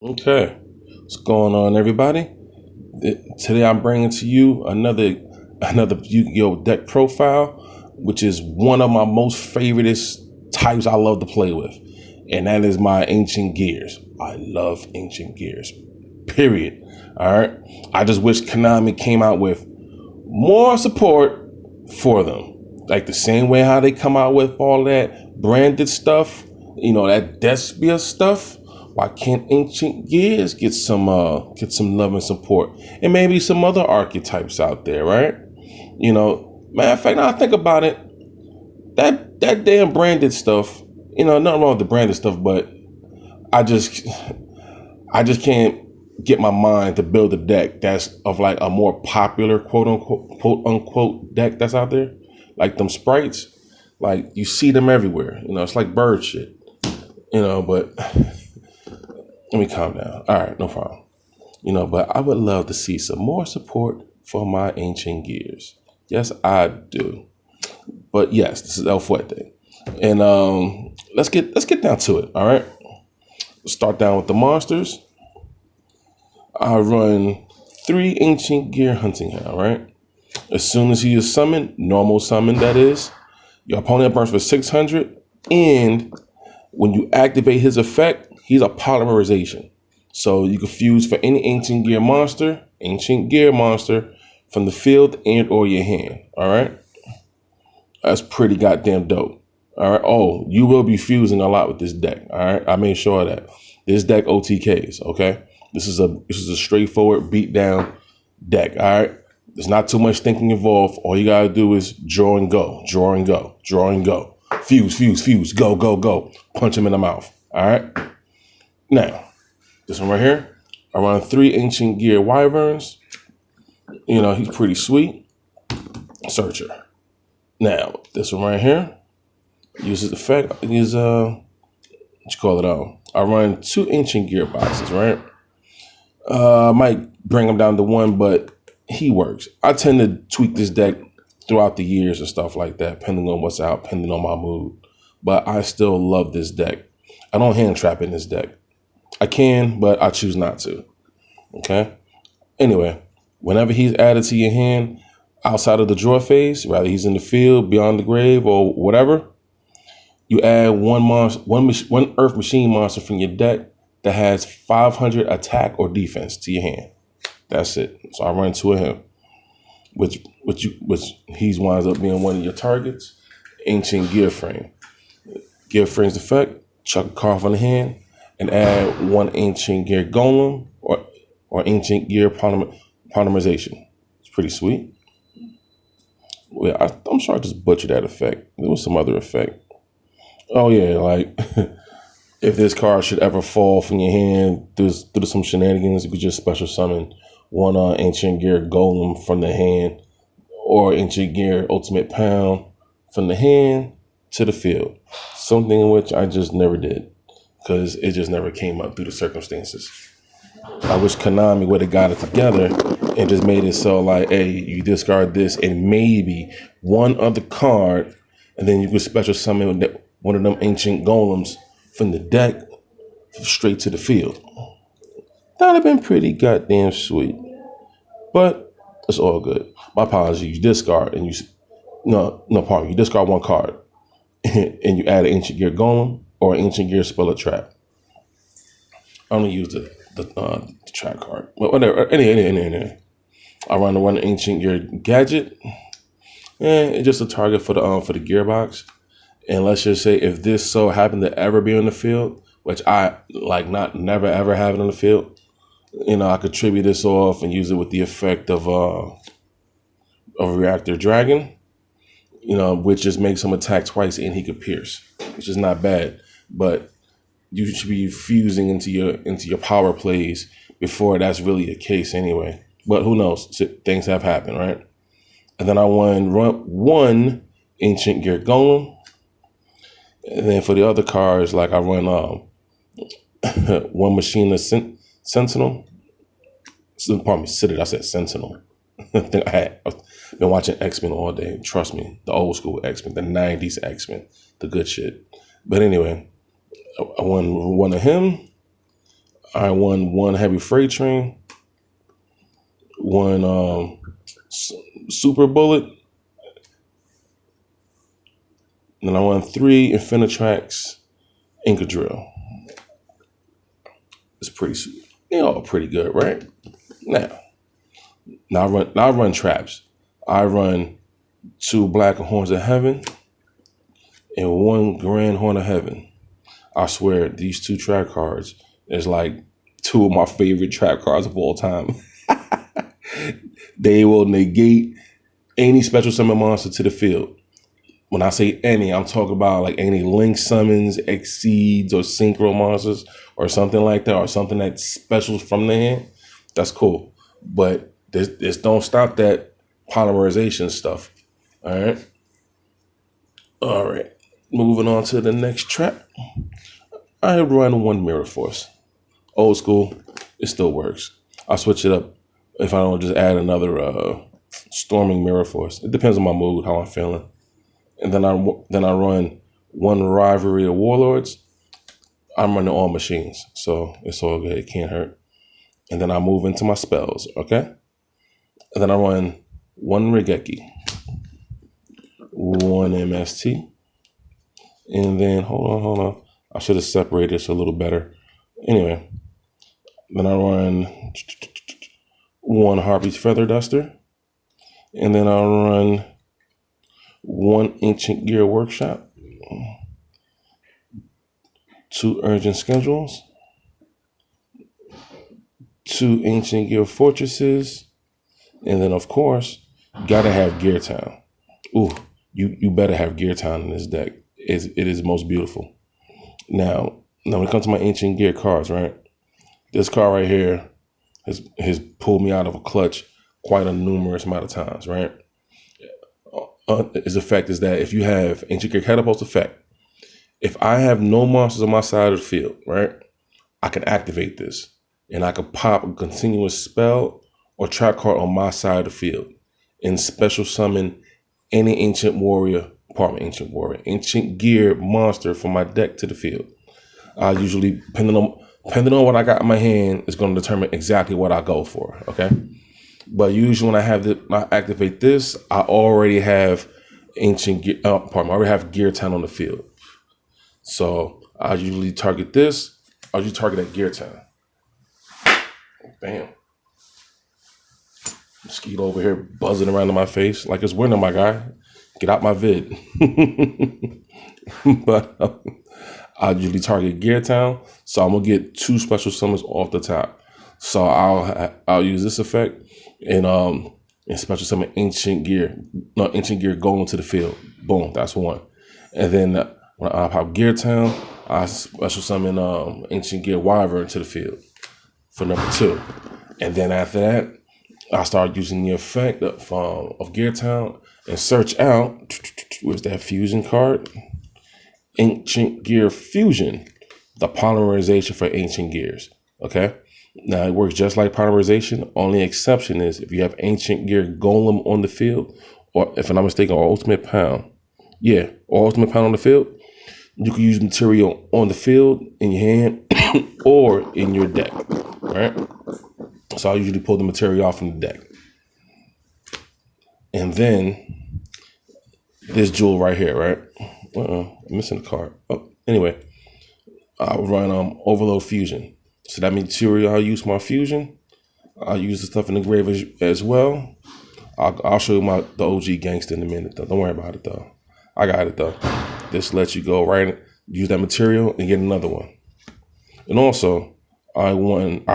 Okay, what's going on, everybody? Today I'm bringing to you another Yu-Gi-Oh deck profile, which is one of my most favoriteest types I love to play with, and that is my Ancient Gears. I love Ancient Gears. Period. All right. I just wish Konami came out with more support for them. Like the same way how they come out with all that branded stuff, that Despia stuff. Why can't Ancient Gears get some love and support? And maybe some other archetypes out there, right? Matter of fact, now I think about it, that damn branded stuff, nothing wrong with the branded stuff, but I just I just can't get my mind to build a deck that's of like a more popular quote unquote deck that's out there. Like them sprites, like you see them everywhere. It's like bird shit. But let me calm down. All right, no problem. But I would love to see some more support for my Ancient Gears. Yes, I do. But yes, this is El Fuerte. And let's get down to it. All right. Start down with the monsters. I run 3 Ancient Gear Hunting Hound, right? As soon as he is summoned, normal summon that is, your opponent burns for 600, and when you activate his effect, he's a polymerization. So you can fuse for any Ancient Gear monster from the field and or your hand, all right? That's pretty goddamn dope. All right. Oh, you will be fusing a lot with this deck. All right. I made sure of that. This deck OTKs. Okay. This is a straightforward beatdown deck. All right. There's not too much thinking involved. All you gotta do is draw and go, draw and go, draw and go. Fuse, go, go, go. Punch him in the mouth. All right. Now, this one right here, I run 3 Ancient Gear Wyverns. He's pretty sweet. Searcher. Now, this one right here uses effect. I run 2 Ancient Gear boxes, right? I might bring him down to 1, but he works. I tend to tweak this deck throughout the years and stuff like that, depending on what's out, depending on my mood. But I still love this deck. I don't hand trap in this deck. I can, but I choose not to. Okay? Anyway, whenever he's added to your hand outside of the draw phase, whether he's in the field, beyond the grave, or whatever, you add one Earth Machine monster from your deck that has 500 attack or defense to your hand. That's it. So I run 2 of him, which he winds up being one of your targets. Ancient Gear Frame. Gear Frame's effect: chuck a card from the hand and add 1 Ancient Gear Golem or Ancient Gear Polymerization. It's pretty sweet. Well, I'm sure I just butchered that effect. There was some other effect. Oh yeah, like if this card should ever fall from your hand through some shenanigans, you could just special summon 1 Ancient Gear Golem from the hand, or Ancient Gear Ultimate Pound from the hand to the field. Something in which I just never did, because it just never came up through the circumstances. I wish Konami would have got it together and just made it so like, hey, you discard this and maybe one other card, and then you could special summon one of them Ancient Golems from the deck straight to the field. That'd have been pretty goddamn sweet. But it's all good. My apologies. You discard and you discard 1 card and you add an Ancient Gear Golem or an Ancient Gear Spell or Trap. I'm gonna use the trap card. Well, whatever. Anyway. I run the 1 Ancient Gear Gadget. And it's just a target for the gearbox. And let's just say if this so happened to ever be on the field, which I never ever have it on the field, I could tribute this off and use it with the effect of Reactor Dragon, which just makes him attack twice and he could pierce, which is not bad. But you should be fusing into your power plays before that's really the case anyway. But who knows? Things have happened, right? And then I run 1 Ancient Gear Golem. And then for the other cards, like I run 1 Machine Sentinel. Pardon me, Citadel. I said Sentinel. I've been watching X-Men all day. Trust me, the old school X-Men, the 90s X-Men, the good shit. But anyway, I won 1 of him. I won one heavy freight train, one super bullet, and I won 3 Infinitrax Inca drill. It's pretty good, right? Now I run traps. I run 2 Black Horns of Heaven and 1 Grand Horn of Heaven. I swear these 2 trap cards is like 2 of my favorite trap cards of all time. They will negate any special summon monster to the field. When I say any, I'm talking about like any link summons, exceeds, or synchro monsters, or something like that, or something that's special from the hand. That's cool. But this don't stop that polymerization stuff. All right. Moving on to the next trap. I run 1 Mirror Force. Old school, it still works. I switch it up if I don't just add another Storming Mirror Force. It depends on my mood, how I'm feeling. And then I run 1 Rivalry of Warlords. I'm running all machines, so it's all good. It can't hurt. And then I move into my spells, okay? And then I run 1 Regeki, 1 MST, and then hold on. I should have separated this a little better. Anyway, then I run 1 Harpy's Feather Duster, and then I run 1 Ancient Gear Workshop, 2 Urgent Schedules, 2 Ancient Gear Fortresses, and then of course, gotta have Gear Town. Ooh, you better have Gear Town in this deck. It is most beautiful. Now when it comes to my Ancient Gear cards, right? This card right here has pulled me out of a clutch quite a numerous amount of times, right? Its effect is that if you have Ancient Gear Catapult's effect, if I have no monsters on my side of the field, right, I can activate this and I can pop a continuous spell or trap card on my side of the field and special summon any Ancient Gear monster from my deck to the field. I usually, depending on what I got in my hand, is going to determine exactly what I go for, okay? But usually when I activate this, I already have I already have Gear Town on the field. So I usually target this. I usually target at Gear Town. Bam. Mosquito over here buzzing around in my face like it's winter, my guy. Get out my vid. But I usually target Gear Town. So I'm going to get 2 special summons off the top. So I'll use this effect and special summon Ancient Gear going to the field. Boom, that's 1. And then when I pop Gear Town, I special summon Ancient Gear Wyvern to the field for number 2. And then after that, I start using the effect of Gear Town and search out, where's that fusion card? Ancient Gear Fusion, the polymerization for Ancient Gears, okay? Now, it works just like polymerization. Only exception is if you have Ancient Gear Golem on the field, or if I'm not mistaken, or Ultimate Pound. Yeah, or Ultimate Pound on the field. You can use material on the field, in your hand, or in your deck, right? So I usually pull the material off from the deck. And then this jewel right here, right? I'm missing a card. Oh, anyway, I'll run Overload Fusion. So that material I use my fusion. I'll use the stuff in the grave as well. I'll show you the OG gangster in a minute, though. Don't worry about it, though. I got it, though. This lets you go right, use that material and get another one. And also, I run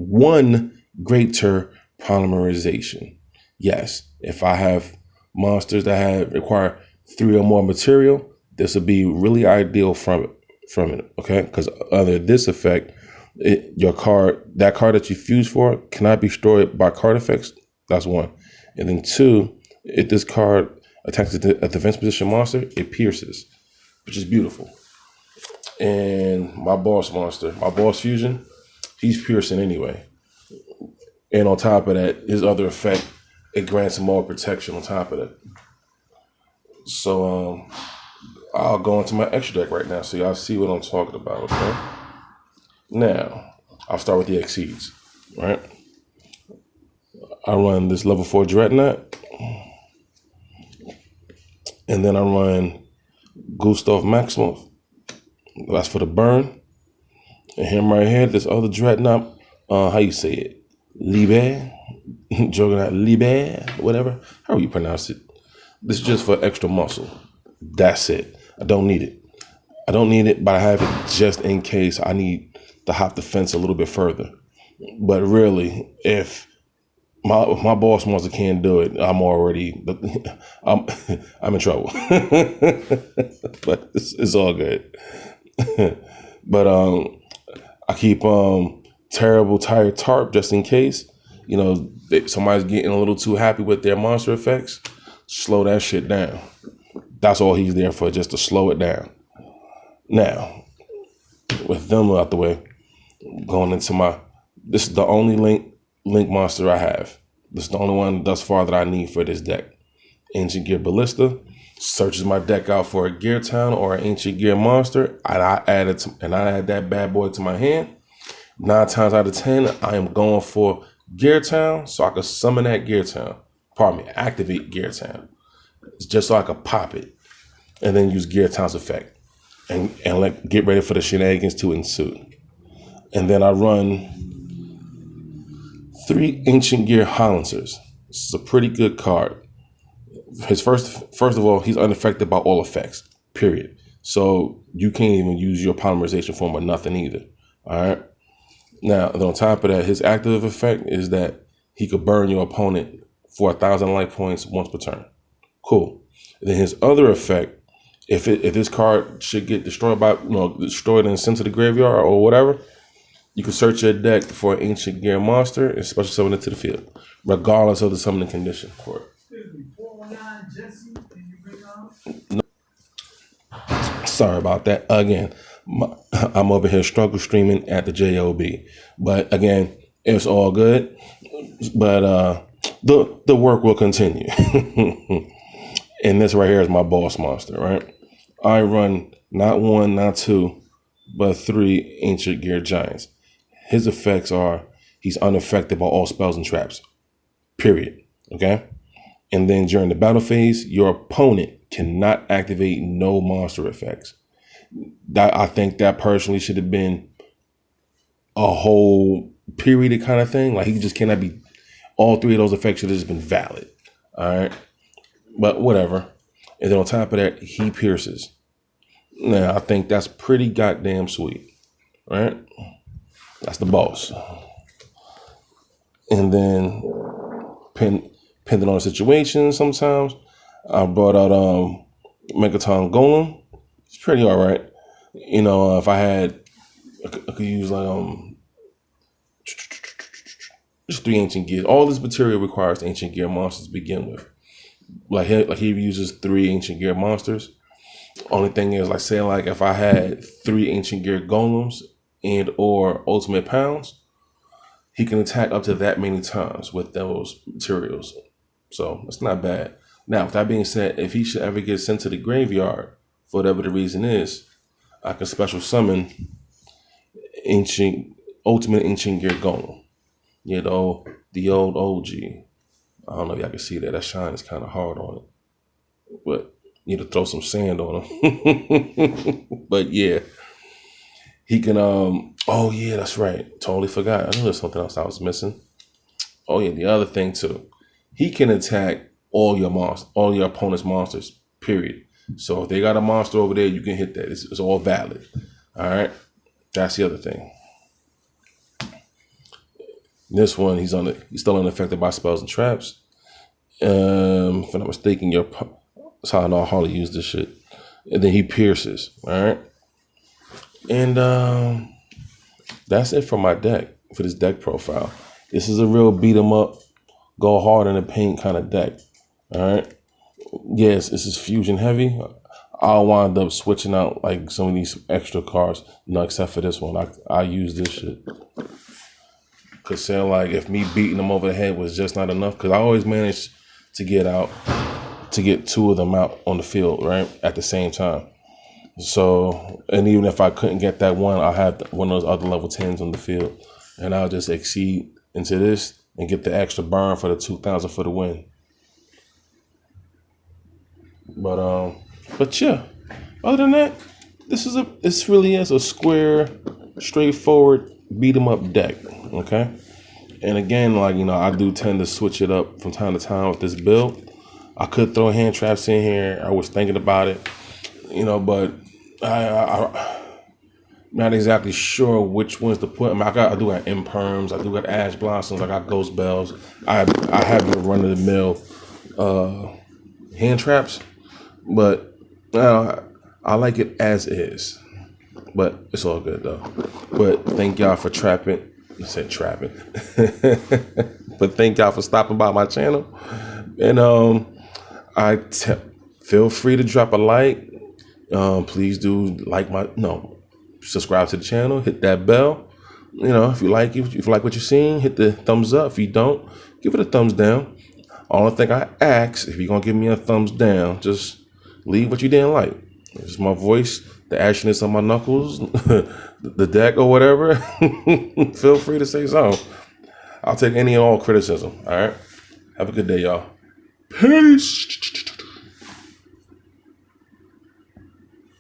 1 Greater Polymerization. Yes, if I have monsters that require 3 or more material, this would be really ideal from it, okay? Because under this effect, that card that you fuse for cannot be destroyed by card effects. That's 1. And then 2, if this card attacks a defense position monster, it pierces, which is beautiful. And my boss fusion, he's piercing anyway. And on top of that, his other effect, it grants him more protection on top of that. So I'll go into my extra deck right now so y'all see what I'm talking about, okay? Now, I'll start with the Exceeds, right? I run this level 4 Dreadnought, and then I run Gustav Maximoff. That's for the burn. And him right here, this other Dreadnought, how you say it? Liebe? Juggernaut Liebe? Whatever. How you pronounce it? This is just for extra muscle. That's it. I don't need it. I don't need it, but I have it just in case I need to hop the fence a little bit further. But really, if my boss monster can't do it, I'm already I'm in trouble. But it's all good. But I keep terrible tired tarp just in case. You know, somebody's getting a little too happy with their monster effects. Slow that shit down. That's all he's there for, just to slow it down. Now, with them out the way, going into this is the only link monster I have. This is the only one thus far that I need for this deck. Ancient Gear Ballista searches my deck out for a Gear Town or an Ancient Gear monster, and I add that bad boy to my hand. 9 times out of 10, I am going for Gear Town so I can summon that Gear Town. Activate Gear Town. It's just so I can pop it and then use Gear Town's effect and get ready for the shenanigans to ensue. And then I run 3 Ancient Gear Hollancers. This is a pretty good card. His first of all, he's unaffected by all effects, period. So you can't even use your polymerization form or nothing either. All right. Now, on top of that, his active effect is that he could burn your opponent for 1,000 life points once per turn. Cool. And then his other effect, if this card should get destroyed and sent to the graveyard or whatever, you can search your deck for an Ancient Gear monster and special summon it to the field, regardless of the summoning condition for it. Excuse me, 419 Jesse, can you bring on? No. Sorry about that. Again, I'm over here struggle streaming at the JOB. But again, it's all good. But the work will continue. And this right here is my boss monster, right? I run not 1, not 2, but 3 Ancient Gear Giants. His effects are he's unaffected by all spells and traps, period. Okay? And then during the battle phase, your opponent cannot activate no monster effects. I think that personally should have been a whole period kind of thing. Like, he just cannot be, all 3 of those effects should have just been valid. All right? But whatever. And then on top of that, he pierces. Now, I think that's pretty goddamn sweet. Right? That's the boss. And then, depending on the situation, sometimes I brought out Megaton Golem. It's pretty all right. You know, if I could use like just 3 Ancient Gears. All this material requires Ancient Gear monsters to begin with. Like he uses 3 Ancient Gear monsters. Only thing is, like, say, like, if I had 3 Ancient Gear Golems and or Ultimate Pounds, he can attack up to that many times with those materials. So it's not bad. Now, with that being said, if he should ever get sent to the graveyard, for whatever the reason is, I can special summon Ultimate Ancient Gear Golem. You know, the old OG. I don't know if y'all can see that. That shine is kind of hard on it. But you need to throw some sand on him. But yeah. He can, oh yeah, that's right. Totally forgot. I knew there's something else I was missing. Oh yeah, the other thing too. He can attack all your opponent's monsters, period. So if they got a monster over there, you can hit that. It's all valid. All right. That's the other thing. This one, he's still unaffected by spells and traps. If I'm not mistaken, that's how I know how to use this shit. And then he pierces. All right. And that's it for my deck, for this deck profile. This is a real beat 'em up, go hard in the paint kind of deck. All right. Yes, this is fusion heavy. I'll wind up switching out like some of these extra cards. No, except for this one. I use this shit. Cause say like if me beating them over the head was just not enough, because I always manage to get 2 of them out on the field, right, at the same time. So, and even if I couldn't get that one, I had one of those other level 10s on the field, and I'll just exceed into this and get the extra burn for the 2,000 for the win. But yeah, other than that, this really is a square, straightforward beat 'em up deck. Okay, and again, like I do tend to switch it up from time to time with this build. I could throw hand traps in here. I was thinking about it, but I'm not exactly sure which ones to put. I do got imperms. I do got ash blossoms. I got ghost bells. I have the run of the mill hand traps, but I like it as is. But it's all good though. But thank y'all for trapping. I said trapping. But thank y'all for stopping by my channel. And feel free to drop a like. Please do subscribe to the channel. Hit that bell. If you like what you're seeing, hit the thumbs up. If you don't, give it a thumbs down. Only thing I ask, if you're gonna give me a thumbs down, just leave what you didn't like. It's my voice, the ashiness on my knuckles, the deck or whatever. Feel free to say so. I'll take any and all criticism. All right. Have a good day, y'all. Peace.